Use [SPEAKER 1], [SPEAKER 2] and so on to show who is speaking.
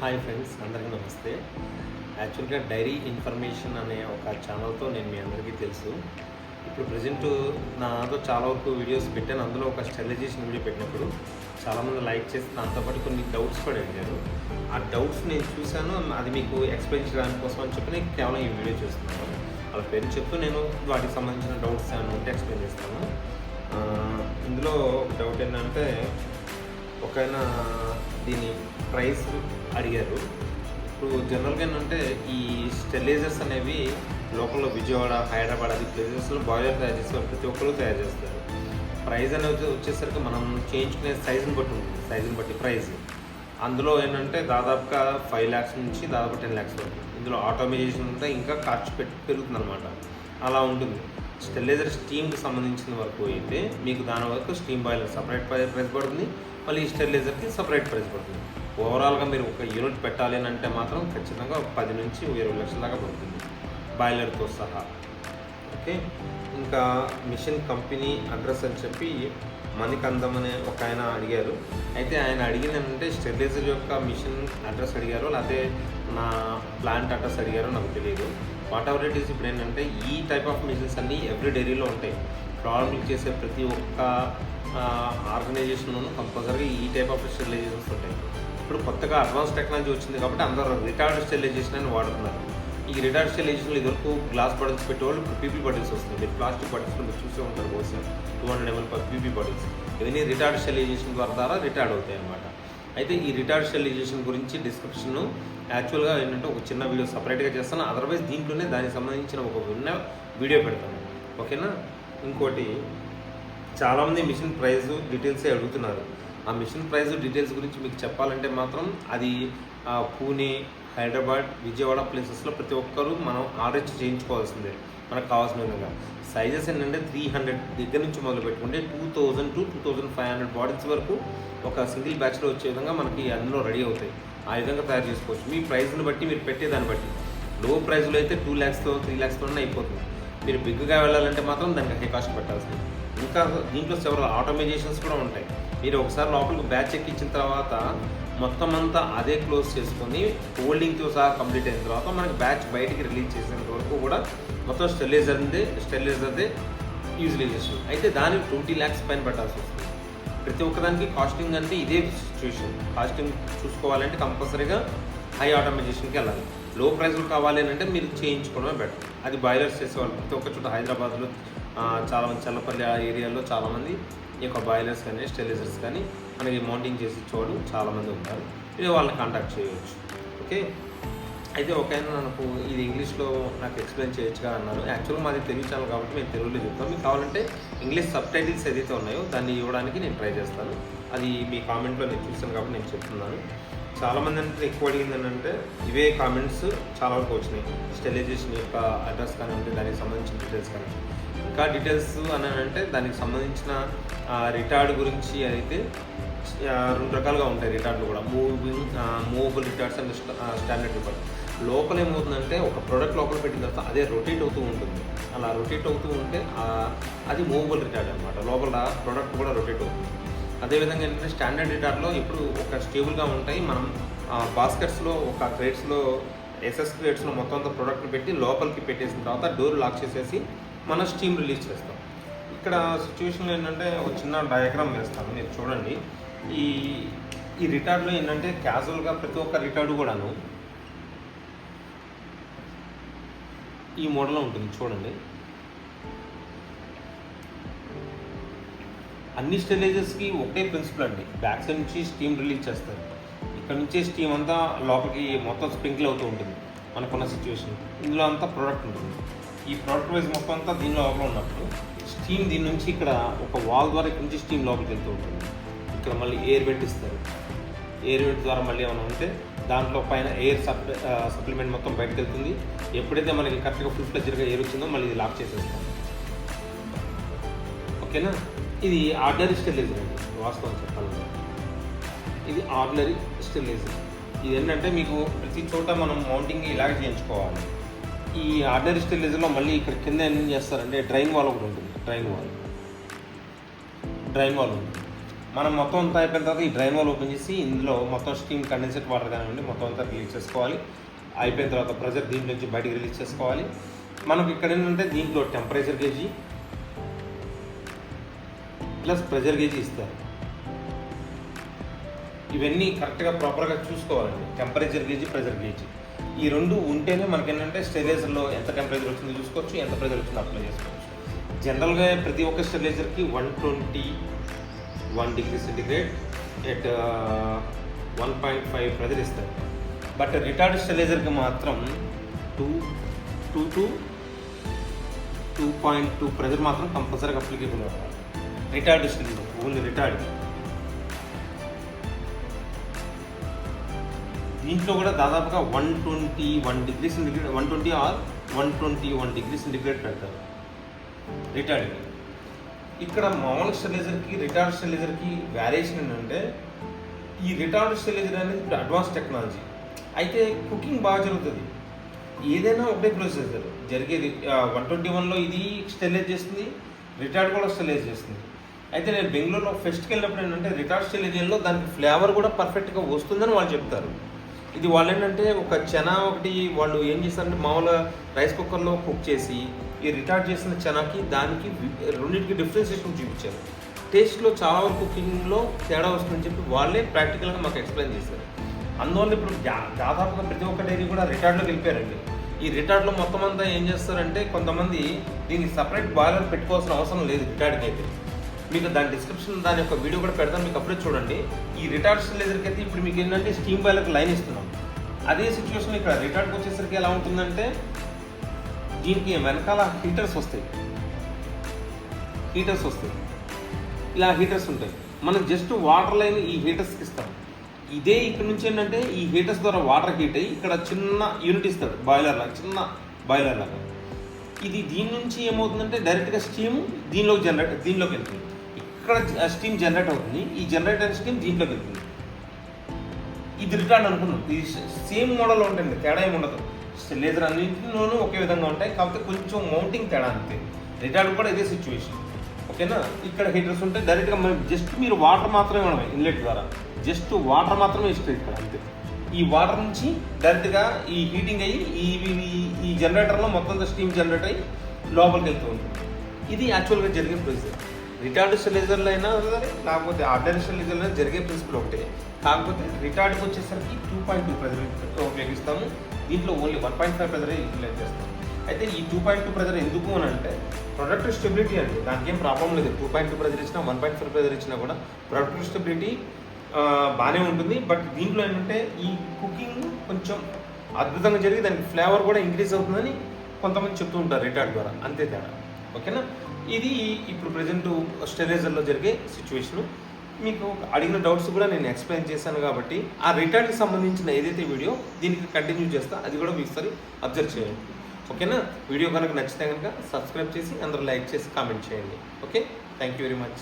[SPEAKER 1] Hi friends, అందరికీ నమస్తే. యాక్చువల్గా డైరీ ఇన్ఫర్మేషన్ అనే ఒక ఛానల్తో నేను మీ అందరికీ తెలుసు. ఇప్పుడు ప్రజెంట్ నాతో చాలా వరకు వీడియోస్ పెట్టాను. అందులో ఒక స్టెరిలైజేషన్ వీడియో పెట్టినప్పుడు చాలామంది లైక్ చేసి దాంతోపాటు కొన్ని డౌట్స్ కూడా అడిగారు. ఆ డౌట్స్ నేను చూశాను. అది మీకు ఎక్స్ప్లెయిన్ చేయడానికి కోసం అని చెప్పి నేను కేవలం ఈ వీడియో చూస్తున్నాను. వాళ్ళ పేరు చెప్తూ నేను వాటికి సంబంధించిన డౌట్స్ ఏమైనా ఉంటే ఎక్స్ప్లెయిన్ చేస్తాను. ఇందులో ఒక డౌట్ ఏంటంటే, ఒకైనా దీని ప్రైస్ అడిగారు. ఇప్పుడు జనరల్గా ఏంటంటే ఈ స్టెరిలైజర్స్ అనేవి లోకల్లో విజయవాడ, హైదరాబాద్ అది ప్లేసెస్లో బాయిలర్ తయారు చేస్తారు. ప్రతి ఒక్కరు తయారు చేస్తారు. ప్రైస్ అనేది వచ్చేసరికి మనం చేయించుకునే సైజుని బట్టి ఉంటుంది. సైజుని బట్టి ప్రైస్. అందులో ఏంటంటే దాదాపుగా 5 lakhs నుంచి దాదాపు 10 lakhs వరకు. ఇందులో ఆటోమేషన్ ఉంటే ఇంకా ఖర్చు పెరుగుతుంది అనమాట. అలా ఉంటుంది. స్టెరిలైజర్ స్టీమ్కి సంబంధించిన వరకు అయితే మీకు దాని వరకు స్టీమ్ బాయిలర్ సపరేట్ ప్రైస్ పడుతుంది. మళ్ళీ ఈ స్టెరిలైజర్కి సపరేట్ ప్రైస్ పడుతుంది. ఓవరాల్గా మీరు ఒక యూనిట్ పెట్టాలి అని అంటే మాత్రం ఖచ్చితంగా 10 నుంచి 20 లక్షల దాకా పడుతుంది బాయిలర్తో సహా. ఓకే, ఇంకా మిషన్ కంపెనీ అడ్రస్ అని చెప్పి మణికందం అనే ఒక ఆయన అడిగారు. అయితే ఆయన అడిగిందంటే స్టెరిలైజర్ యొక్క మిషన్ అడ్రస్ అడిగారో లేకపోతే నా ప్లాంట్ అడ్రస్ అడిగారో నాకు తెలియదు. What ever it is. ఇప్పుడు ఏంటంటే ఈ టైప్ ఆఫ్ మిషన్స్ అన్నీ ఎవ్రీ డైరీలో ఉంటాయి. ప్రారంభించి చేసే ప్రతి ఒక్క ఆర్గనైజేషన్లోనూ కంపల్సరీగా ఈ టైప్ ఆఫ్ స్టెరిలైజేషన్స్ ఉంటాయి. ఇప్పుడు కొత్తగా అడ్వాన్స్ టెక్నాలజీ వచ్చింది కాబట్టి అందరూ రిటార్డ్ స్టెరిలైజేషన్ అని వాడుతున్నారు. ఈ రిటార్డ్ స్టెరిలైజేషన్లో ఇదివరకు గ్లాస్ బాటిల్స్ పెట్టేవాళ్ళు ఇప్పుడు పీపీ బాటిల్స్ వస్తుంది. మీరు ప్లాస్టిక్ బాటిల్స్లో మీరు చూసే ఉంటారు బహుశా 200 ml పీపీ బాటిల్స్. ఇవన్నీ రిటార్డ్ స్టెరిలైజేషన్ ద్వారా రిటార్డ్ అవుతాయి అన్నమాట. అయితే ఈ రిటార్డ్ స్టెరిలైజేషన్ గురించి డిస్క్రిప్షన్ యాక్చువల్గా ఏంటంటే ఒక చిన్న వీడియో సపరేట్గా చేస్తాను. అదర్వైజ్ దీంట్లోనే దానికి సంబంధించిన ఒక వీడియో పెడతాను. ఓకేనా. ఇంకోటి, చాలామంది మిషన్ ప్రైస్ డీటెయిల్సే అడుగుతున్నారు. ఆ మిషన్ ప్రైస్ డీటెయిల్స్ గురించి మీకు చెప్పాలంటే మాత్రం అది పూణే, హైదరాబాద్, విజయవాడ ప్లేసెస్లో ప్రతి ఒక్కరూ మనం ఆర్డర్ చేయించుకోవాల్సిందే. మనకు కావాల్సిన విధంగా సైజెస్ ఏంటంటే 300 దగ్గర నుంచి మొదలు పెట్టుకుంటే 2000 to 2500 బాటిల్స్ వరకు ఒక సింగిల్ బ్యాచ్లో వచ్చే విధంగా మనకి అందులో రెడీ అవుతాయి. ఆ విధంగా తయారు చేసుకోవచ్చు. మీ ప్రైస్ని బట్టి, మీరు పెట్టేదాన్ని బట్టి. లో ప్రైస్లో అయితే 2 lakhsతో 3 lakhsతోనే అయిపోతుంది. మీరు బిగ్గా వెళ్ళాలంటే మాత్రం దానికి హై కాస్ట్ పెట్టాల్సింది. ఇంకా దీంట్లో సెవెరల్ ఆటోమేషన్స్ కూడా ఉంటాయి. మీరు ఒకసారి లోపలికి బ్యాచ్ ఎక్కించిన తర్వాత మొత్తం అంతా అదే క్లోజ్ చేసుకొని హోల్డింగ్తో సహా కంప్లీట్ అయిన తర్వాత మనకి బ్యాచ్ బయటికి రిలీజ్ చేసేంత వరకు కూడా మొత్తం స్టెరిలైజర్దే యూజిలైజేషన్. అయితే దానికి 20 lakhs పైన పెట్టాల్సి వస్తుంది. ప్రతి ఒక్కదానికి కాస్టింగ్ అంటే ఇదే సిచ్యువేషన్. కాస్టింగ్ చూసుకోవాలంటే కంపల్సరీగా హై ఆటోమేషన్కి వెళ్ళాలి. లో ప్రైస్లో కావాలి అని అంటే మీరు చేయించుకోవడమే బెటర్. అది బాయిలర్స్ చేసేవాళ్ళు ప్రతి ఒక్క చోట హైదరాబాద్లో చాలామంది, చల్లపల్లి ఆ ఏరియాలో చాలామంది ఈ యొక్క బాయిలర్స్ కానీ స్టెరిలైజర్స్ కానీ మనకి మౌంటింగ్ చేసి ఇచ్చేవాళ్ళు చాలామంది ఉంటారు. ఇది వాళ్ళని కాంటాక్ట్ చేయవచ్చు. ఓకే. అయితే ఒక ఆయన నాకు ఇది ఇంగ్లీష్లో నాకు ఎక్స్ప్లెయిన్ చేయొచ్చుగా అన్నారు. యాక్చువల్గా మాది తెలుగు ఛానల్ కాబట్టి మేము తెలుగులో చెప్తాం. మీకు కావాలంటే ఇంగ్లీష్ సబ్‌టైటిల్స్ ఏదైతే ఉన్నాయో దాన్ని ఇవ్వడానికి నేను ట్రై చేస్తాను. అది మీ కామెంట్లో నేను చూస్తాను కాబట్టి నేను చెప్తున్నాను. చాలామంది అంటే ఎక్కువ అడిగింది ఏంటంటే ఇవే కామెంట్స్ చాలా వరకు వచ్చినాయి. స్టెరిలైజేషన్ యొక్క అడ్రస్ కానివ్వండి, దానికి సంబంధించిన డీటెయిల్స్ కానివ్వండి. ఇంకా డీటెయిల్స్ అని అంటే దానికి సంబంధించిన రిటార్డ్ గురించి అయితే 2 రకాలుగా ఉంటాయి. రిటార్డులు కూడా మూవబుల్ రిటార్డ్స్ అండ్ స్టాండర్డ్ రిటార్డ్. లోపల ఏమవుతుందంటే ఒక ప్రోడక్ట్ లోపల పెట్టిన తర్వాత అదే రొటేట్ అవుతూ ఉంటుంది. అలా రొటేట్ అవుతూ ఉంటే అది మూవబుల్ రిటార్డ్ అనమాట. లోపల ప్రోడక్ట్ కూడా రొటేట్ అవుతుంది. అదేవిధంగా ఏంటంటే స్టాండర్డ్ రిటార్డ్లో ఇప్పుడు ఒక స్టేబుల్గా ఉంటాయి. మనం బాస్కెట్స్లో ఒక క్రేట్స్లో ఎస్ఎస్ క్రేట్స్లో మొత్తం అంతా ప్రోడక్ట్ని పెట్టి లోపలికి పెట్టేసిన తర్వాత డోర్ లాక్ చేసేసి మనం స్టీమ్ రిలీజ్ చేస్తాం. ఇక్కడ సిచ్యువేషన్లో ఏంటంటే ఒక చిన్న డయాగ్రామ్ వేస్తాను, మీరు చూడండి. ఈ రిటార్డ్లో ఏంటంటే క్యాజువల్గా ప్రతి ఒక్క రిటార్డు కూడాను ఈ మోడల్లో ఉంటుంది. చూడండి, అన్ని స్టెరిలైజర్స్కి ఒకటే ప్రిన్సిపల్ అండి. బ్యాక్ సైడ్ నుంచి స్టీమ్ రిలీజ్ చేస్తారు. ఇక్కడ నుంచే స్టీమ్ అంతా లోపలికి మొత్తం స్ప్రింకిల్ అవుతూ ఉంటుంది. మనకున్న సిచ్యువేషన్ ఇందులో అంతా ప్రోడక్ట్ ఉంటుంది. ఈ ప్రోడక్ట్ వైజ్ మొత్తం అంతా దీని లోపల ఉన్నప్పుడు స్టీమ్ దీని నుంచి ఇక్కడ ఒక వాల్ ద్వారా ఇక్కడ నుంచి స్టీమ్ లోపలికి వెళ్తూ ఉంటుంది. ఇక్కడ మళ్ళీ ఎయిర్ వెంట్ ఇస్తారు. ఎయిర్ వెంట్ ద్వారా మళ్ళీ ఏమైనా ఉంటే దాంట్లో పైన ఎయిర్ సప్లిమెంట్ మొత్తం బయటకు వెళ్తుంది. ఎప్పుడైతే మనకి కరెక్ట్గా ఫుల్ ఫ్లెడ్జ్డ్గా ఎయిర్ వచ్చిందో మళ్ళీ ఇది లాక్ చేసేస్తాం. ఓకేనా. ఇది ఆర్డినరీ స్టెరిలైజర్ అండి. వాస్తవం చెప్పాలంటే ఇది ఆర్డినరీ స్టెరిలైజర్. ఇది ఏంటంటే మీకు ప్రతి చోట మనం మౌంటింగ్ ఇలాగే చేయించుకోవాలి. ఈ ఆర్డినరీ స్టెరిలైజర్లో మళ్ళీ ఇక్కడ కింద ఏం చేస్తారంటే డ్రైన్ వాల్ ఒకటి ఉంటుంది. డ్రైన్ వాల్ ఉంటుంది. మనం మొత్తం అంతా అయిపోయిన తర్వాత ఈ డ్రైన్ వాల్ ఓపెన్ చేసి ఇందులో మొత్తం స్టీమ్ కండెన్సేట్ వాటర్ కానివ్వండి మొత్తం అంతా రిలీజ్ చేసుకోవాలి. అయిపోయిన తర్వాత ప్రెజర్ దీంట్లో నుంచి బయటికి రిలీజ్ చేసుకోవాలి. మనకు ఇక్కడ ఏంటంటే దీంట్లో టెంపరేచర్ గేజీ ప్లస్ ప్రెజర్ గేజీ ఇస్తారు. ఇవన్నీ కరెక్ట్గా ప్రాపర్గా చూసుకోవాలండి. టెంపరేచర్ గేజీ, ప్రెజర్ గేజీ ఈ రెండు ఉంటేనే మనకేంటంటే స్టెరిలైజర్లో ఎంత టెంపరేచర్ వచ్చిందో చూసుకోవచ్చు, ఎంత ప్రెజర్ వచ్చిందో అప్లై చేసుకోవచ్చు. జనరల్గా ప్రతి ఒక్క స్టెరిలైజర్కి 121 డిగ్రీ సెంటిగ్రేడ్ ఎట్ 1.5 ప్రెజర్ ఇస్తారు. బట్ రిటార్డ్ స్టెరిలైజర్కి మాత్రం 2 to 2.2 ప్రెజర్ మాత్రం కంపల్సరీగా అప్లికేబుల్ అవుతుంది. Retort sterilizer only retort. దీంట్లో కూడా దాదాపుగా 121 degree centigrade 120 or 121 degree centigrade పెడతారు రిటార్డ్కి. ఇక్కడ మామూలు స్టెరిలైజర్కి రిటార్డ్ స్టెరిలైజర్కి వేరియేషన్ ఏంటంటే ఈ రిటార్డ్ స్టెరిలైజర్ అనేది ఇప్పుడు అడ్వాన్స్ టెక్నాలజీ అయితే కుకింగ్ బాగా జరుగుతుంది. ఏదైనా ఒకటే ప్రొసీజర్ జరిగేది. 121లో ఇది స్టెరిలైజ్ చేస్తుంది, రిటార్డ్ కూడా స్టెరిలైజ్ చేస్తుంది. అయితే నేను బెంగళూరులో ఫెస్ట్కి వెళ్ళినప్పుడు ఏంటంటే రిటార్డ్ స్టెరిలైజర్లో దానికి ఫ్లేవర్ కూడా పర్ఫెక్ట్గా వస్తుందని వాళ్ళు చెప్తారు. ఇది వాళ్ళు ఏంటంటే ఒక చెనా ఒకటి వాళ్ళు ఏం చేస్తారంటే మామూలుగా రైస్ కుక్కర్లో కుక్ చేసి ఈ రిటార్డ్ చేసిన చెనాకి దానికి రెండింటికి డిఫరెన్సియేషన్ చూపించారు. టేస్ట్లో చాలా వరకు కుకింగ్లో తేడా వస్తుందని చెప్పి వాళ్ళే ప్రాక్టికల్గా మాకు ఎక్స్ప్లెయిన్ చేశారు. అందువల్ల ఇప్పుడు దాదాపుగా ప్రతి ఒక్క డైరీ కూడా రిటార్డ్లోకి వెళ్ళిపోయారండి. ఈ రిటార్డ్లో మొత్తం అంతా ఏం చేస్తారంటే కొంతమంది దీనికి సపరేట్ బాయిలర్ పెట్టుకోవాల్సిన అవసరం లేదు రిటార్డ్కి అయితే. మీకు దాని డిస్క్రిప్షన్ దాని యొక్క వీడియో కూడా పెడతాను, మీకు అప్పుడే చూడండి. ఈ రిటార్డ్ స్టెరిలైజర్కి అయితే ఇప్పుడు మీకు ఏంటంటే స్టీమ్ బాయిలర్కి లైన్ ఇస్తున్నాం. అదే సిచ్యువేషన్ ఇక్కడ రిటార్డ్కి వచ్చేసరికి ఎలా ఉంటుందంటే దీనికి వెనకాల హీటర్స్ వస్తాయి. ఇలా హీటర్స్ ఉంటాయి. మనం జస్ట్ వాటర్ లైన్ ఈ హీటర్స్కి ఇస్తాం. ఇదే ఇక్కడ నుంచి ఏంటంటే ఈ హీటర్స్ ద్వారా వాటర్ హీట్ అయ్యి ఇక్కడ చిన్న యూనిట్ ఇస్తాడు బాయిలర్ లాగా, చిన్న బాయిలర్ లాగా. ఇది దీని నుంచి ఏమవుతుందంటే డైరెక్ట్గా స్టీమ్ దీనిలోకి వెళ్తుంది. ఇక్కడ స్టీమ్ జనరేట్ అవుతుంది. ఈ జనరేట్ అయిన స్టీమ్ దీంట్లోకి వెళ్తుంది. ఇది రిటార్డ్ అనుకున్నాం. ఇది సేమ్ మోడల్లో ఉంటుంది, తేడా ఏమి ఉండదు. స్టెరిలైజర్ అన్నింటిలోనూ ఒకే విధంగా ఉంటాయి, కాకపోతే కొంచెం మౌంటింగ్ తేడా అంతే. రిటార్డ్ కూడా ఇదే సిచ్యువేషన్. ఓకేనా. ఇక్కడ హీటర్స్ ఉంటాయి. డైరెక్ట్గా జస్ట్ మీరు వాటర్ మాత్రమే ఉండవు, ఇన్లెట్ ద్వారా జస్ట్ వాటర్ మాత్రమే ఇస్తుంది ఇక్కడ అంతే. ఈ వాటర్ నుంచి డైరెక్ట్గా ఈ హీటింగ్ అయ్యి ఈ జనరేటర్లో మొత్తం స్టీమ్ జనరేట్ అయ్యి లోపలికి వెళ్తూ ఉంటుంది. ఇది యాక్చువల్గా జరిగే ప్రొసీజర్. రిటార్డ్ స్టెరిలైజర్లో అయినా సరే లేకపోతే ఆర్డినరీ స్టెరిలైజర్లో జరిగే ప్రిన్సిపల్ ఒకటే. కాకపోతే రిటార్డ్కి వచ్చేసరికి 2.2 ప్రెజర్ ఉపయోగిస్తాము. దీంట్లో ఓన్లీ 1.5 ప్రెజరే యూటిలైజ్ చేస్తాం. అయితే ఈ 2.2 ప్రెజర్ ఎందుకు అని అంటే ప్రొడక్ట్ స్టెబిలిటీ అండి. దానికి ఏం ప్రాబ్లం లేదు. 2.2 ప్రెజర్ ఇచ్చినా 1.5 ప్రెజర్ ఇచ్చినా కూడా ప్రొడక్ట్ స్టెబిలిటీ బాగానే ఉంటుంది. బట్ దీంట్లో ఏంటంటే ఈ కుకింగ్ కొంచెం అద్భుతంగా జరిగి దానికి ఫ్లేవర్ కూడా ఇంక్రీజ్ అవుతుందని కొంతమంది చెప్తూ ఉంటారు రిటార్డ్ ద్వారా, అంతే తేడా. ఓకేనా. ఇది ఇప్పుడు ప్రజెంట్ స్టెరిలైజర్లో జరిగే సిచ్యువేషను. మీకు అడిగిన డౌట్స్ కూడా నేను ఎక్స్ప్లెయిన్ చేశాను కాబట్టి ఆ రిటార్డ్కి సంబంధించిన ఏదైతే వీడియో దీనికి కంటిన్యూ చేస్తా అది కూడా ఒకసారి అబ్జర్వ్ చేయండి. ఓకేనా. వీడియో కనుక నచ్చితే కనుక సబ్స్క్రైబ్ చేసి అందరూ లైక్ చేసి కామెంట్ చేయండి. Okay, thank you very much.